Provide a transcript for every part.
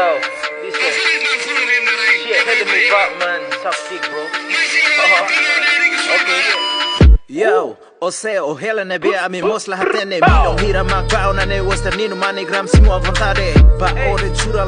Yo, listen. Shit, telling me about man, suck dick, bro. Okay. Yo, o hela ne be ami mosla hatene milong hira makao na ne westernino manigram simo avantare ba ore chura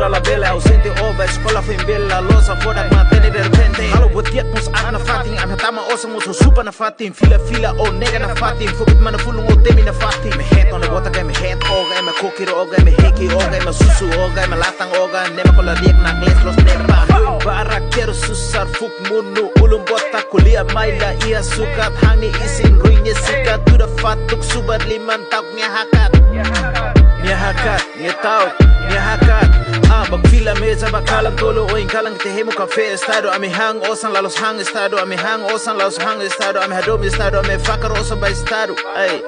la belle ausente ova escola foi bella losa foda matene de repente halo botiat mus ana fatin ana tama osa mus super na fatin fila o nega na fatin fukit mana fulung o temi na fatin me head on the water game me head oga me kokiro oga me heki oga me susu oga me latang oga ne ma kola diek na gles los nepa bara quero susar fuk munu ulum bota kuliah maila ia sukat hangi isin ruinya sikat tuda fatuk subat liman tauk nya hakat bagfila meza bakalang tolo o inkalang tehemo cafe estado ami hang osan lalos hang estado ami hang osan lalos hang estado ami hadomi estado ami fakar osan ba estado ay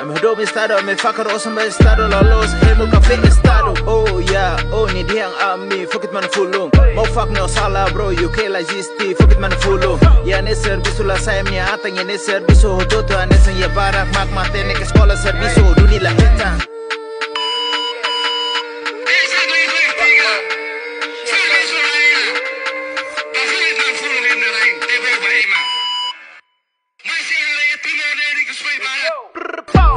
ami hadomi estado ami fakar osan ba estado lalos hemo cafe estado oh yeah oh ni diang ami fukit man fulung mau fuck no sala bro you ke la jisti fukit man fulung ya ne servisu la saimnya atang ya ne servisu hodoto anesan ya barak mak matene ke sekolah servisu duni la heta.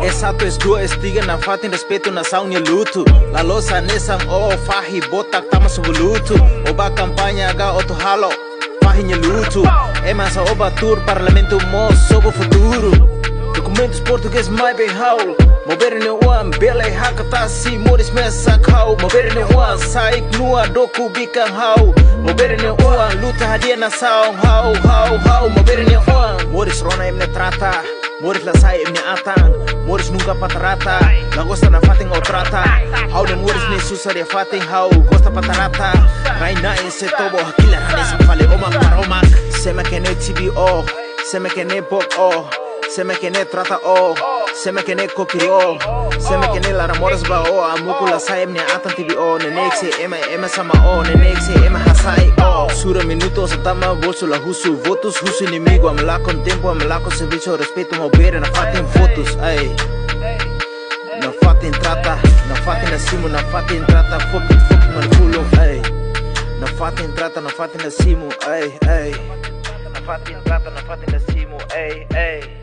Es 1, es 2, es 3, na fatin respeito na saunha luto. La losa nesang o fahi botak tama subuluto. Oba campanha ga oto halo fahi nya luto. Emasa oba tour parlamento mo sogo futuro. Documentos português mai bem haul. Mover ne wan bele hakata si moris mesa kau. Mover ne wan saik nua doku bikan hau. Mover ne wan luta hadia na saung hau. Mover ne wan moris rona emne trata. Moris la sai emne atang. Moris nunca patarata. La gosta na fating o trata. Hau de moris ne susar ya fating hau. Gosta patarata. Raina ese tobo hakila hanesa fale omak paromak. Sema kene TBO. Sema kene bok o. Sema kene trata o. Sema kene kokiro. Sema kene lara moris ba o. Amuku la sai emne atang TBO. Nenek se ema sama o. Nenek se ema hasai o. Sura minutos atama bolso la husu. Votos husu inimigo. Amalakon tempo, amalakon servicio. Respeto mover na fatin fotos. Ay. Na fatin trata. Na fatin asimo. Na fatin trata. Fukit man fulong. Ay. Na fatin trata. Na fatin asimo. Ay. Na fatin trata. Na fatin asimo. Ay.